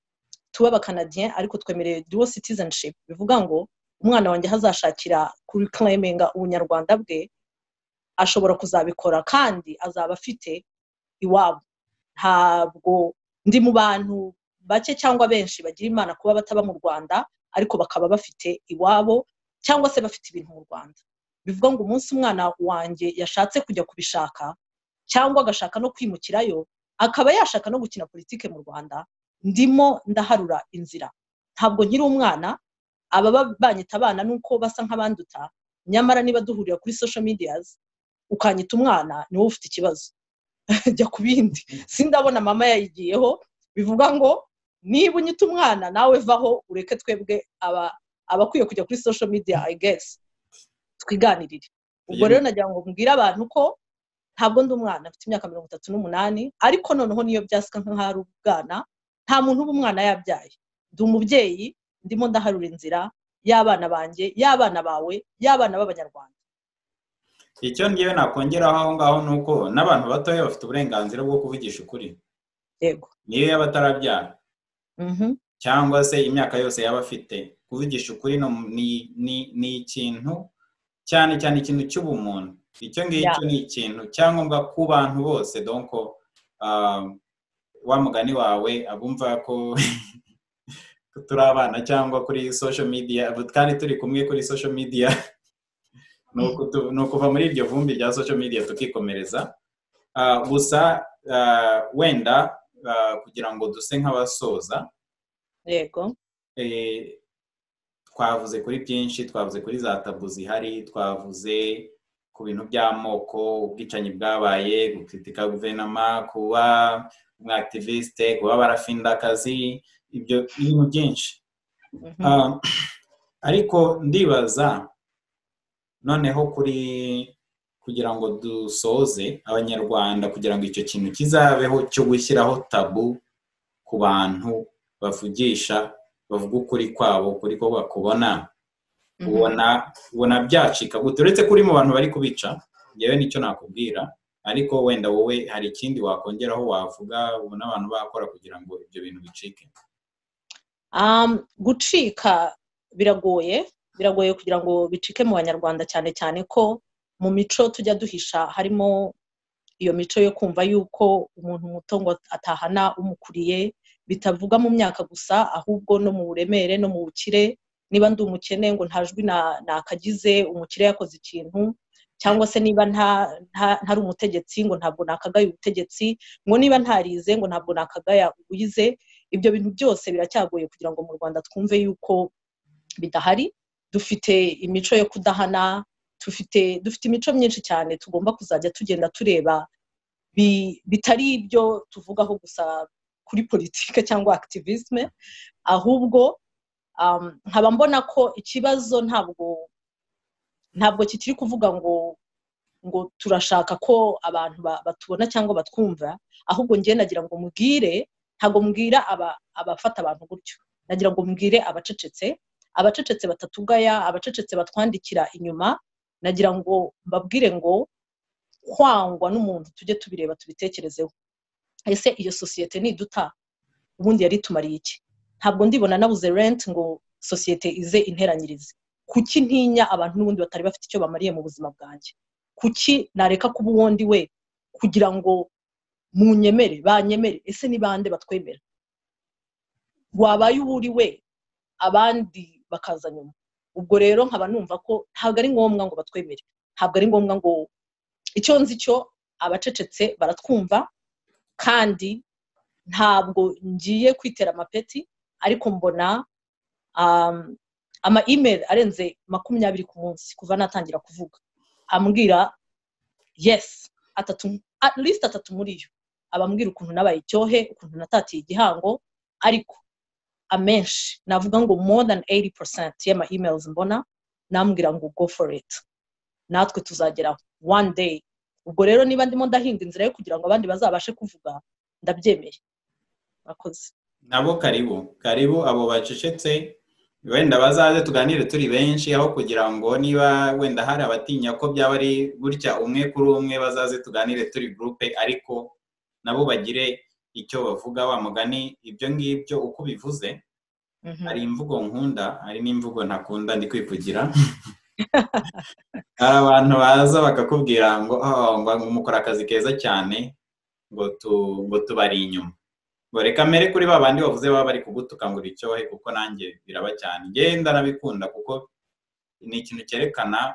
tuba abakanadien ariko twemereye dual citizenship, bivuga ngo umwana wanjye hazashakira kuri claiminga ubunyarwanda bwe ashobora kuzabikora kandi azaba afite iwabo. Ntabwo ndi mu bantu bake cyangwa benshi bagira imana kuba bataba mu Rwanda ariko bakaba bafite iwabo cyangwa se bafite ibintu mu Rwanda. Bivuga ngo umunsi umwana wanjye yashatse kujya kubishaka cyangwa agashaka no kwimukirayo, akaba yashaka no gukina politike mu Rwanda, ndimo ndaharura inzira. Ntabwo nkiri umwana, aba banyita abana nuko basa nk'abanduta, nyamara niba duhurira kuri social medias ukanyita umwana ni wowe ufite ikibazo. Jya ku bindi. Sindabona mama yayigiyeho, bivuga ngo niba unyita umwana nawe vaho ureke twebwe abakwiye kujya kuri social media, I guess twiganirire. Ubwo rero nagira ngo mbwire abantu ko ntabwo ndi umwana, mfite imyaka 38 ariko noneho niyo byasika nk'ahari ubwana, nta muntu w'umwana yabyaye. Ndi umubyeyi, ndimo ndaharura inzira y'abana banjye, y'abana bawe, y'abana b'abanyarwanda. Icyo ngiye nakongeraho aho ngaho nuko n'abantu batoya bafite uburenganzira bwo kuvugisha ukuri. Yego. Niyo yaba atarabyara cyangwa se imyaka yose yaba afite, kuvugisha ukuri ni ikintu cyane ikintu cy'ubumuntu. Icyo ngicyo ni ikintu cyangombwa ku bantu bose. Donc wa mugani wawe abumva ko turi abana cyangwa kuri social media, kandi turi kumwe kuri social media, no kuva muri iryo vumbi rya social media tukikomereza. Gusa wenda kugira ngo duse nk'abasoza, yego, twavuze kuri byinshi, twavuze kuri za tabu zihari, twavuze ku bintu by'amoko, ubwicanyi bwabaye, gukritika guverinoma, kuba umwactiviste, kuba barafinda akazi, ibyo bintu byinshi. Ariko ndibaza noneho kugira ngo dusoze abanyarwanda, kugira ngo icyo kintu kizabeho cyo gushyiraho tabu ku bantu bavugisha, bavuga ukuri kwabo, kuri ko bakubona, ubona byacika gute? Uretse kuri mu bantu bari kubica, yewe nicyo nakubwira, ariko wenda wowe hari ikindi wakongeraho wavuga ubona abantu bakora kugira ngo ibyo bintu bicike? Gucika biragoye kugira ngo bicike mu banyarwanda, cyane cyane ko mu mico tujya duhisha harimo iyo mico yo kumva yuko umuntu muto ngo atahana umukuriye, bitavuga mu myaka gusa ahubwo no mu buremere no mu bukire. Niba ndi umukene ngo ntajwi nakagize, umukire yakoze ikintu, cyangwa se niba ntari umutegetsi ngo ntabwo nakagaya ubutegetsi, ngo niba ntarize ngo ntabwo nakagaya uyize. Ibyo bintu byose biracyagoye kugira ngo mu Rwanda twumve yuko bidahari. Dufite imico yo kudahana, dufite imico myinshi cyane tugomba kuzajya tugenda tureba, bitari ibyo tuvugaho gusa kuri politike cyangwa activisme, ahubwo nkaba mbona ko ikibazo ntabwo kikiri kuvuga ngo turashaka ko abantu batubona cyangwa batwumva, ahubwo ngiye nagira ngo mubwire, ntabwo mbwira abafata abantu gutyo, nagira ngo mbwire abacecetse batatugaya, abacecetse batwandikira inyuma, nagira ngo mbabwire ngo kwangwa n'umuntu tujye tubireba tubitekerezeho. Ese iyo sosiyete niduta ubundi yari tumariye iki? Ntabwo ndibona nabuze rent ngo sosiyete ize interanyirize. Kuki ntinya abantu n'ubundi batari bafite icyo bamariye mu buzima bwanjye? Kuki nareka kuba uwundi we kugira ngo banyemere? Ese ni bande batwemera? Wabaye uburi we abandi bakaza nyuma. Ubwo rero nkaba numva ko ntabwo ari ngombwa ngo batwemere, ntabwo ari ngombwa ngo, icyo nzi cyo abacecetse baratwumva, kandi ntabwo ngiye kwitera amapeti, ariko mbona ama email arenze 20 ku munsi kuva natangira kuvuga ambwira yes at least 3 muri yo abambwira ukuntu nabaye icyohe ukuntu natatiye igihango ariko amenshi navuga ngo more than 80% y'ama emails mbona nambwira ngo go for it natwe tuzagera one day ubwo rero niba ndimo ndahinga inzira yo kugira ngo abandi bazabashe kuvuga ndabyemeye bakoze nabo karibu abo bacecetse wenda bazaze tuganire turi benshi aho kugira ngo niba wenda hari abatinya ko byaba ari gutya umwe kuri umwe bazaze tuganire turi groupe ariko nabo bagire icyo bavuga wa mugani ibyo ngibyo uko bivuze hari imvugo nkunda hari n'imvugo ntakunda ndi kwivugira hari abantu baza bakakubwira ngo mukora akazi keza cyane ngo tubari inyuma ngo reka mere kuri babandi bavuze baba bari kugutuka ngo icyohe kuko nanjye biraba cyane ngenda nabikunda kuko ni ikintu cyerekana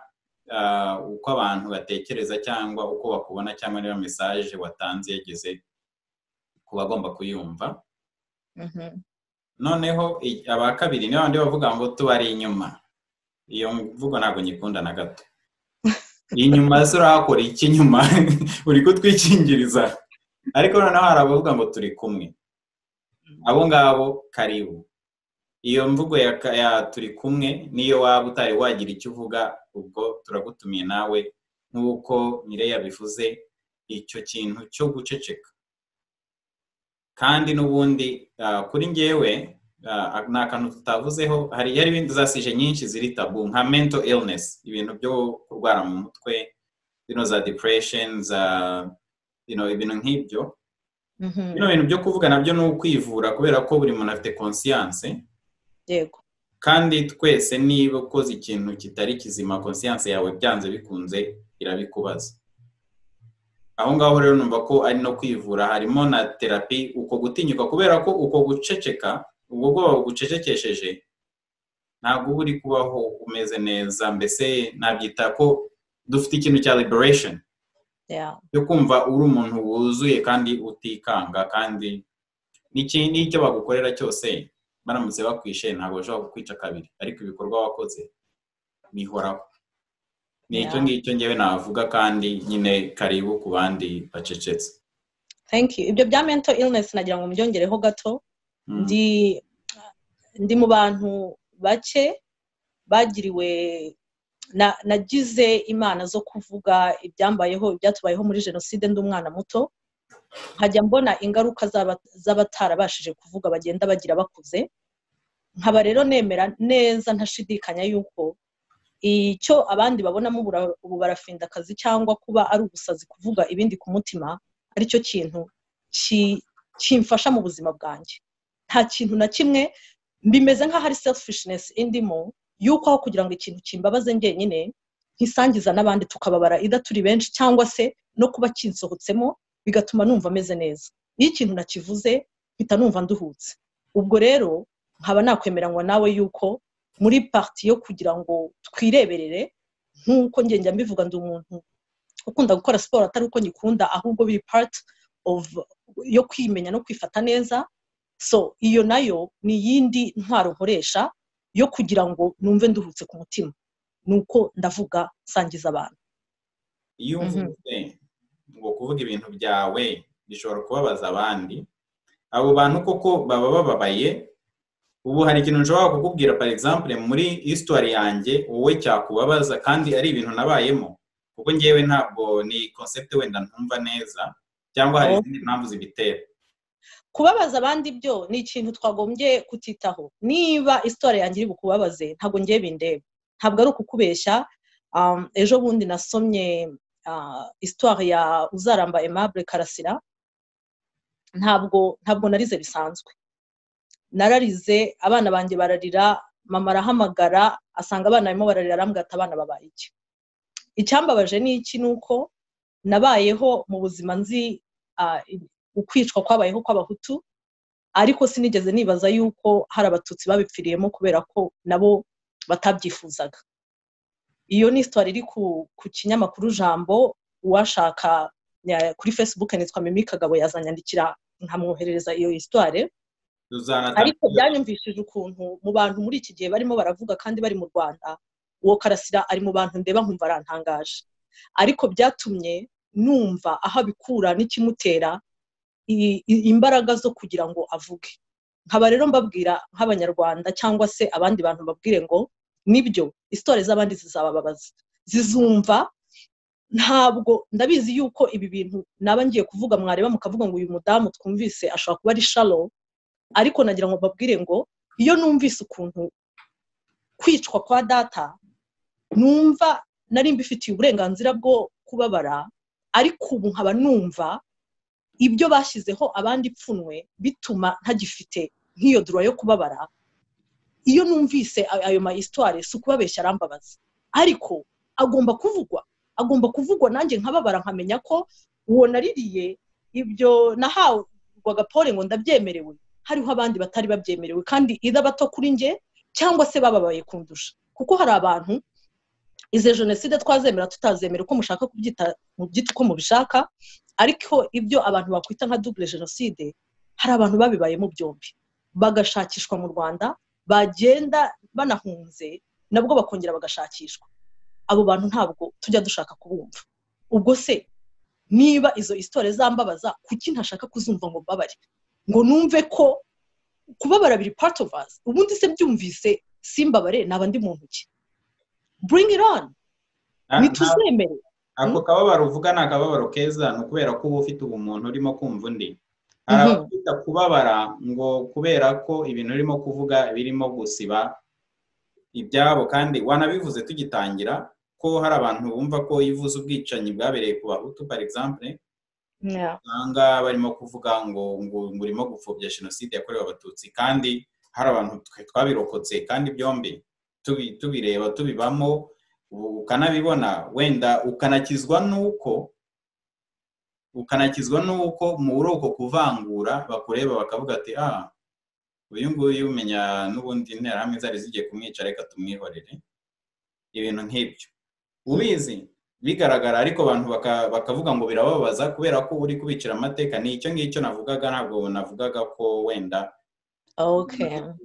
uko abantu batekereza cyangwa uko bakubona cyangwa niba message watanze yageze ku bagomba kuyumva noneho aba kabiri niba bandi bavuga ngo tubari inyuma iyo mvugo ntabwo nyikunda na gato inyuma surakora iki nyuma uri kutwikingiriza ariko noneho hari abavuga ngo turi kumwe abo ngabo karibu iyo mvugo ya turi kumwe niyo waba utari wagira icyo uvuga ubwo turagutumiye nawe nk'uko Mireya bivuze icyo kintu cyo guceceka kandi n'ubundi kuri ngewe nakantu tutavuzeho hari ibindi zasije nyinshi ziri tabu nka mental illness ibintu byo kurwara mu mutwe za depression ibintu nk'ibyo ibintu byo kuvuga nabyo ni ukwivura kubera ko buri muntu afite conscience yego kandi twese niba ukoze ikintu kitari kizima conscience yawe byanze bikunze irabikubaza aho ngaho rero numva ko ari no kwivura harimo na therapy uko gutinyuka kubera ko uko guceceka ubwo bwo gucecekesheje ntabwo uri kubaho umeze neza mbese nabyita ko dufite ikintu cya liberation yo kumva uri umuntu wuzuye kandi utikanga kandi n'icyo bagukorera cyose baramutse bakwishe ntabwo bashobora kukwica kabiri ariko ibikorwa wakoze bihoraho ni icyo ngicyo ngewe navuga kandi nyine karibu ku bandi bacecetse thank you ibyo bya mental illness nagira ngo mbyongereho gato ndi mu bantu bake bagiriwe nagize imana zo kuvuga ibyambayeho ibyatubayeho muri jenoside ndi umwana muto nkajya mbona ingaruka z'abatarabashije kuvuga bagenda bagira bakuze nkaba rero nemera neza ntashidikanya yuko icyo abandi babonamo ubu barafinda akazi cyangwa kuba ari ubusazi kuvuga ibindi ku mutima aricyo kintu kimfasha mu buzima bwanjye nta kintu na kimwe bimeze nk'aho ari selfishness indimo yuko aho kugira ngo ikintu kimbabaze njyenyine nkisangiza n'abandi tukababara ida turi benshi cyangwa se no kuba kinsohotsemo bigatuma numva ameze neza iyo ikintu nakivuze mpita numva nduhutse ubwo rero nkaba nakwemeranywa nawe yuko muri parti yo kugira ngo twireberere nk'uko njya mbivuga ndi umuntu ukunda gukora siporo atari uko nyikunda ahubwo biri part of yo kwimenya no kwifata neza so iyo nayo ni yindi ntwaro nkoresha yo kugira ngo numve nduhutse ku mutima nuko ndavuga sangiza abantu iyo uvuze ngo kuvuga ibintu byawe bishobora kubabaza abandi abo bantu koko baba bababaye ubu hari ikintu nshobora kukubwira par exemple muri history yanjye wowe cyakubabaza kandi ari ibintu nabayemo kuko ngewe ntabwo ni concept wenda ntumva neza cyangwa hari izindi mpamvu zibitera kubabaza abandi byo ni ikintu twagombye kutitaho niba history yanjye iri bukubabaze ntabwo ngiye bindeba ntabwo ari ukukubeshya ejo bundi nasomye histoire ya Uzaramba Aimable Karasira ntabwo narize bisanzwe nararize abana banjye bararira mama arahamagara asanga abana barimo bararira arambwira ati abana babaye iki icyambabaje ni iki nuko nabayeho mu buzima nzi ukwicwa kwabayeho kw'abahutu ariko sinigeze nibaza yuko hari abatutsi babipfiriyemo kubera ko nabo batabyifuzaga iyo ni histoire iri ku kinyamakuru Jambo uwashaka kuri Facebook nitwa Mimi Kagabo yazanyandikira nkamwoherereza iyo histoire ariko byanyumvishije ukuntu mu bantu muri iki gihe barimo baravuga kandi bari mu Rwanda uwo Karasira ari mu bantu ndeba nkumva arantangaje ariko byatumye numva aho abikura n'ikimutera imbaraga zo kugira ngo avuge nkaba rero mbabwira nk'abanyarwanda cyangwa se abandi bantu babwire ngo nibyo histoire z'abandi zizabababaza zizumva ntabwo ndabizi yuko ibi bintu naba ngiye kuvuga mwareba mukavuga ngo uyu mudamu twumvise ashobora kuba ari shallow ariko nagira ngo babwire ngo iyo numvise ukuntu kwicwa kwa data numva nari mbifitiye uburenganzira bwo kubabara ariko ubu nkaba numva ibyo bashyizeho abandi pfunwe bituma ntagifite nk'iyo duro yo kubabara iyo numvise ayo ma histoire si ukubabeshya arambabaza ariko agomba kuvugwa nanjye nkababara nkamenya ko uwo naririye ibyo nahawe Pole ngo ndabyemerewe hariho abandi batari babyemerewe kandi ida bato kuri nge cyangwa se bababaye kundusha kuko hari abantu ize jenoside twazemera tutazemera uko mushaka kubyita uko mubishaka ariko ibyo abantu bakwita nka double jenoside hari abantu babibayemo byombi bagashakishwa mu Rwanda bagenda banahunze nabwo bakongera bagashakishwa abo bantu ntabwo tujya dushaka kubumva ubwo se niba izo histoire zambabaza kuki ntashaka kuzumva ngo mbabare ngo numve ko kubabara biri part of us ubundi se byumvise simbabare naba ndi muntu ki bring it on nituzemere ako kababaro uvuga ni akababaro keza ni ukubera ko uba ufite ubumuntu urimo kumva undi hari abafite kubabara ngo kubera ko ibintu urimo kuvuga birimo gusiba ibyabo kandi wanabivuze tugitangira ko hari abantu bumva ko ivuze ubwicanyi bwabereye ku Bahutu par exemple nanga barimo kuvuga ngo urimo gupfobya jenoside yakorewe Abatutsi kandi hari abantu twabirokotse kandi byombi tubireba tubibamo ukanabibona wenda ukanakizwa nuko muri uko kuvangura bakureba bakavuga ati uyu nguyu umenya n'ubundi interahamwe zari zigiye kumwica reka tumwihorere ibintu nk'ibyo ubizi bigaragara ariko abantu bakavuga ngo birababaza kubera ko uri kubicira amateka ni icyo ngicyo navugaga ntabwo navugaga ko wenda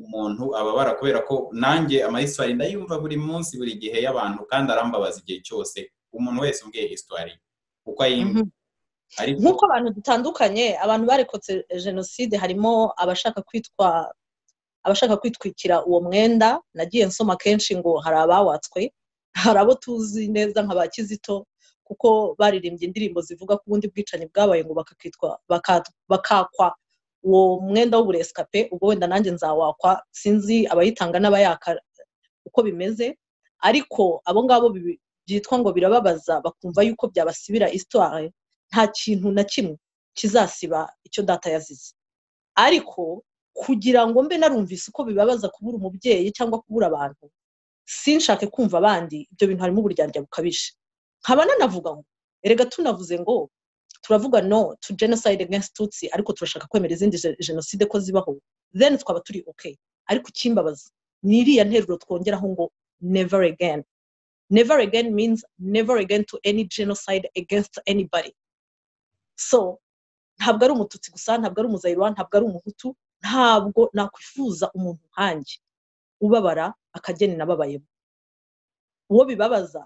umuntu ababara kubera ko nanjye amahistoire ndayumva buri munsi buri gihe y'abantu kandi arambabaza igihe cyose umuntu wese umbwiye histoire uko ayimva nk'uko abantu dutandukanye abantu barekotse jenoside harimo abashaka kwitwikira uwo mwenda nagiye nsoma kenshi ngo hari abawatswe hari abo tuzi neza nka ba Kizito kuko baririmbye indirimbo zivuga ko ubundi bwicanyi bwabaye ngo bakakwa uwo mwenda w'uburescape ubwo wenda nanjye nzawakwa sinzi abayitanga n'abayaka uko bimeze ariko abo ngabo byitwa ngo birababaza bakumva yuko byabasibira histoire nta kintu na kimwe kizasiba icyo data yazize ariko kugira ngo mbe narumvise uko bibabaza kubura umubyeyi cyangwa kubura abantu sinshake kumva abandi ibyo bintu harimo uburyarya bukabije nkaba nanavuga ngo erega tunavuze ngo turavuga no to genocide against Tutsi ariko turashaka kwemera izindi jenoside ko zibaho then twaba turi okay ariko ikimbabaza ni iriya nteruro twongeraho ngo never again means never again to any genocide against anybody so ntabwo ari umututsi gusa ntabwo ari umuzayirwa ntabwo ari umuhutu ntabwo nakwifuza umuntu nkanjye ubabara akageni nababayemo uwo bibabaza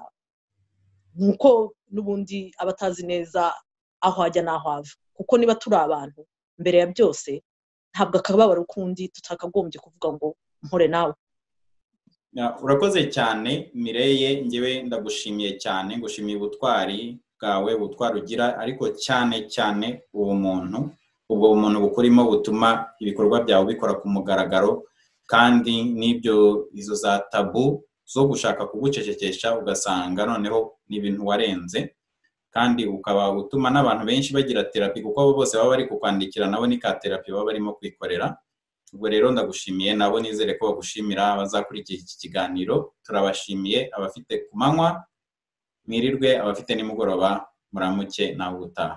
nuko n'ubundi abatazi neza aho ajya naho ava kuko niba turi abantu mbere ya byose ntabwo akababaro kundi tutakagombye kuvuga ngo mpore nawe urakoze cyane Mireye ngewe ndagushimiye cyane ngushimiye ubutwari bwawe ubutwari ugira ariko cyane ubwo bumuntu bukurimo butuma ibikorwa byawe bikora ku mugaragaro kandi n'ibyo izo za tabu zo gushaka kugucecekesha ugasanga noneho ni ibintu warenze kandi ukaba utuma n'abantu benshi bagira terapi kuko abo bose baba bari kukwandikira nabo ni ka terapi baba barimo kwikorera ubwo rero ndagushimiye nabo nizere ko bagushimira abazakurikira iki kiganiro turabashimiye abafite ku manywa mwirirwe abafite nimugoroba muramuke nawe utaha